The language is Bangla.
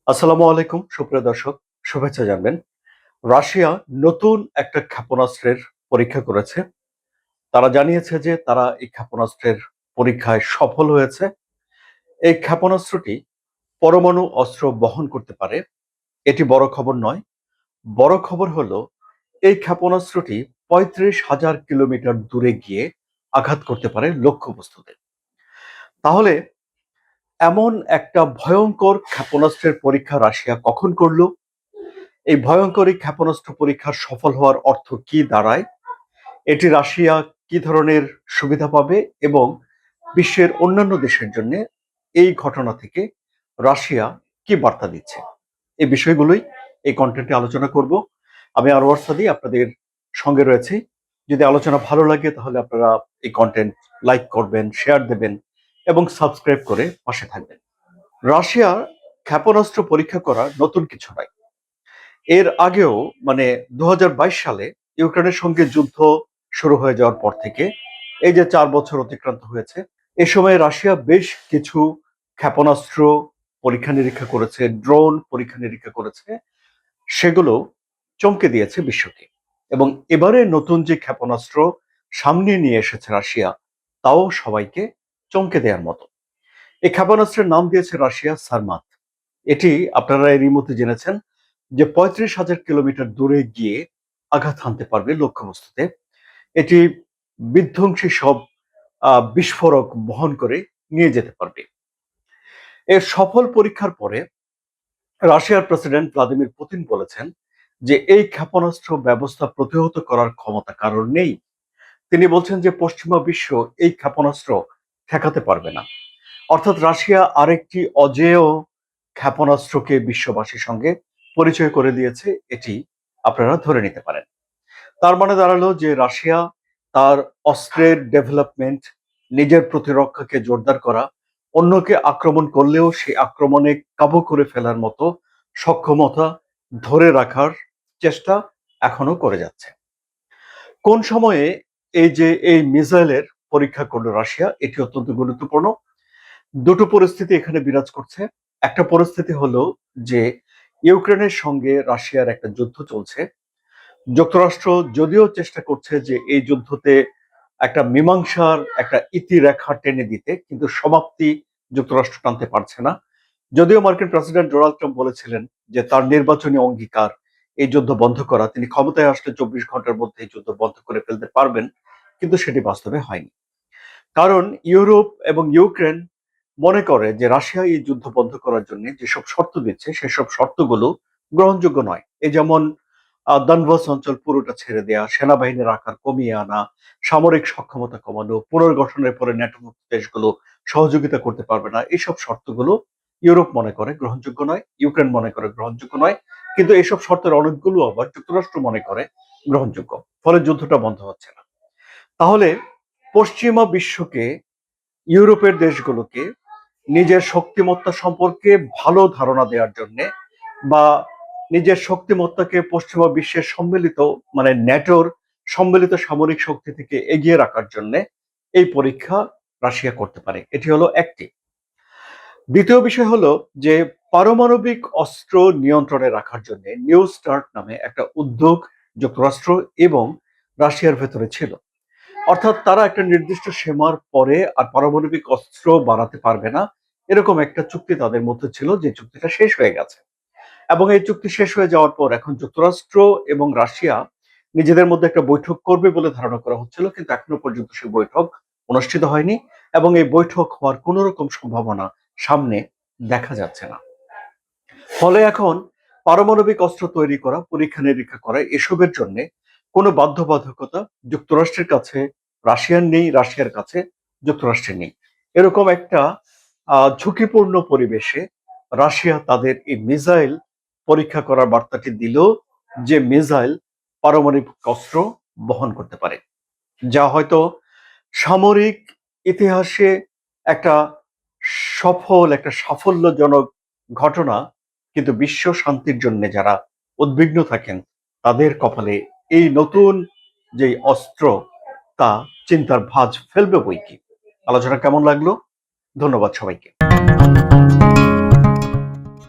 আসসালামু আলাইকুম সুপ্রিয় দর্শক, শুভেচ্ছা জানবেন। রাশিয়া নতুন একটা ক্ষেপণাস্ত্রের পরীক্ষা করেছে। তারা জানিয়েছে যে তারা এই ক্ষেপণাস্ত্রের পরীক্ষায় সফল হয়েছে। এই ক্ষেপণাস্ত্রটি পরমাণু অস্ত্র বহন করতে পারে। এটি বড় খবর নয়। বড় খবর হলো এই ক্ষেপণাস্ত্রটি ৩৫,০০০ কিলোমিটার দূরে গিয়ে আঘাত করতে পারে লক্ষ্যবস্তুতে। তাহলে এমন একটা ভয়ঙ্কর ক্ষেপণাস্ত্রের পরীক্ষা রাশিয়া কখন করলো? এই ভয়ঙ্কর এই ক্ষেপণাস্ত্র পরীক্ষার সফল হওয়ার অর্থ কি দাঁড়ায়? এটি রাশিয়া কি ধরনের সুবিধা পাবে এবং বিশ্বের অন্যান্য দেশের জন্য এই ঘটনা থেকে রাশিয়া কি বার্তা দিচ্ছে? এই বিষয়গুলোই এই কন্টেন্টে আলোচনা করব। আমি আনোয়ার সাদি আপনাদের সঙ্গে রয়েছি। যদি আলোচনা ভালো লাগে তাহলে আপনারা এই কন্টেন্ট লাইক করবেন, শেয়ার দেবেন এবং সাবস্ক্রাইব করে পাশে থাকবেন। রাশিয়া ক্ষেপণাস্ত্র পরীক্ষা করা নতুন কিছু নয়। এর আগেও মানে ২০২২ সালে ইউক্রেনের সঙ্গে যুদ্ধ শুরু হয়ে যাওয়ার পর থেকে এই যে ৪ বছর অতিক্রান্ত হয়েছে, এ সময় রাশিয়া বেশ কিছু ক্ষেপণাস্ত্র পরীক্ষা-নিরীক্ষা করেছে, ড্রোন পরীক্ষা-নিরীক্ষা করেছে। সেগুলো চমকে দিয়েছে বিশ্বকে। এবং এবারে নতুন যে ক্ষেপণাস্ত্র সামনে নিয়ে এসেছে রাশিয়া, তাও সবাইকে চমকে দেওয়ার মতো। এই ক্ষেপণাস্ত্রের নাম দিয়েছে রাশিয়া সারমাত। এটি আপনারা এরই মধ্যে জেনেছেন যে ৩৫,০০০ কিলোমিটার দূরে গিয়ে আঘাত হানতে পারবে লক্ষ্যবস্তুতে। এটি বিধ্বংসী সব বিস্ফোরক বহন করে নিয়ে যেতে পারবে। এর সফল পরীক্ষার পরে রাশিয়ার প্রেসিডেন্ট ভ্লাদিমির পুতিন বলেছেন যে এই ক্ষেপণাস্ত্র ব্যবস্থা প্রতিহত করার ক্ষমতা কারোর নেই। তিনি বলছেন যে পশ্চিমা বিশ্ব এই ক্ষেপণাস্ত্র ঠেকাতে পারবে না। অর্থাৎ রাশিয়া আরেকটি অজেয় ক্ষেপণাস্ত্রকে বিশ্ববাসীর সঙ্গে পরিচয় করে দিয়েছে, এটি আপনারা ধরে নিতে পারেন। তার মানে দাঁড়ালো যে রাশিয়া তার অস্ত্রের ডেভেলপমেন্ট, নিজের প্রতিরক্ষাকে জোরদার করা, অন্যকে আক্রমণ করলেও সেই আক্রমণে কাবু করে ফেলার মতো সক্ষমতা ধরে রাখার চেষ্টা এখনো করে যাচ্ছে। কোন সময়ে এই যে এই মিসাইলের পরীক্ষা করলো রাশিয়া, এটি অত্যন্ত গুরুত্বপূর্ণ। দুটো পরিস্থিতি এখানে বিরাজ করছে। একটা পরিস্থিতি হলো যে ইউক্রেনের সঙ্গে রাশিয়ার একটা যুদ্ধ চলছে। যুক্তরাষ্ট্র যদিও চেষ্টা করছে যে এই যুদ্ধতে একটা মীমাংসার একটা ইতিরেখা টেনে দিতে, কিন্তু সমাপ্তি যুক্তরাষ্ট্র টানতে পারছে না। যদিও মার্কিন প্রেসিডেন্ট ডোনাল্ড ট্রাম্প বলেছিলেন যে তার নির্বাচনী অঙ্গীকার এই যুদ্ধ বন্ধ করা, তিনি ক্ষমতায় আসলে ২৪ ঘন্টার মধ্যে এই যুদ্ধ বন্ধ করে ফেলতে পারবেন, কিন্তু সেটি বাস্তবে হয়নি। কারণ ইউরোপ এবং ইউক্রেন মনে করে যে রাশিয়া এই যুদ্ধ বন্ধ করার জন্য যেসব শর্ত দিচ্ছে সেসব শর্তগুলো গ্রহণযোগ্য নয়। এই যেমন দনবাস অঞ্চল পুরোটা ছেড়ে দেয়া, সেনাবাহিনীর আকার কমিয়ে আনা, সামরিক সক্ষমতা কমানো, পুনর্গঠনের পরে ন্যাটোভুক্ত দেশগুলো সহযোগিতা করতে পারবে না। এইসব শর্তগুলো ইউরোপ মনে করে গ্রহণযোগ্য নয়, ইউক্রেন মনে করে গ্রহণযোগ্য নয়। কিন্তু এইসব শর্তের অনেকগুলো আবার যুক্তরাষ্ট্র মনে করে গ্রহণযোগ্য। ফলে যুদ্ধটা বন্ধ হচ্ছে না। তাহলে পশ্চিমা বিশ্বকে, ইউরোপের দেশগুলোকে নিজের শক্তিমত্তা সম্পর্কে ভালো ধারণা দেওয়ার জন্য বা নিজের শক্তিমত্তাকে পশ্চিমা বিশ্বের সম্মিলিত মানে ন্যাটোর সম্মিলিত সামরিক শক্তি থেকে এগিয়ে রাখার জন্য এই পরীক্ষা রাশিয়া করতে পারে। এটি হলো একটি। দ্বিতীয় বিষয় হলো যে পারমাণবিক অস্ত্র নিয়ন্ত্রণে রাখার জন্য নিউ স্টার্ট নামে একটা উদ্যোগ যুক্তরাষ্ট্র এবং রাশিয়ার ভেতরে ছিল। অর্থাৎ তারা একটা নির্দিষ্ট সীমার পরে আর পারমাণবিক অস্ত্র বাড়াতে পারবে না, এরকম একটা চুক্তি তাদের মধ্যে ছিল, যে চুক্তিটা শেষ হয়ে গেছে। এবং এই চুক্তি শেষ হয়ে যাওয়ার পর এখন যুক্তরাষ্ট্র এবং রাশিয়া নিজেদের মধ্যে একটা বৈঠক করবে বলে ধারণা করা হচ্ছিল, কিন্তু এখনো পর্যন্ত সেই বৈঠক অনুষ্ঠিত হয়নি এবং এই বৈঠক হওয়ার কোন রকম সম্ভাবনা সামনে দেখা যাচ্ছে না। ফলে এখন পারমাণবিক অস্ত্র তৈরি করা, পরীক্ষা নিরীক্ষা করা, এসবের জন্য কোনো বাধ্যবাধকতা যুক্তরাষ্ট্রের কাছে রাশিয়ার নেই, রাশিয়ার কাছে যুক্তরাষ্ট্রের নেই। এরকম একটা ঝুঁকিপূর্ণ পরিবেশে রাশিয়া তাদের এই মিসাইল পরীক্ষা করার বার্তাটি দিল, যে মিসাইল পারমাণবিক অস্ত্র বহন করতে পারে, যা হয়তো সামরিক ইতিহাসে একটা একটা সাফল্যজনক ঘটনা। কিন্তু বিশ্ব শান্তির জন্য যারা উদ্বিগ্ন থাকেন তাদের কপালে এই নতুন যে অস্ত্র, তা চিন্তার ভাঁজ ফেলবে বইকি। আলোচনা কেমন লাগলো? ধন্যবাদ সবাইকে।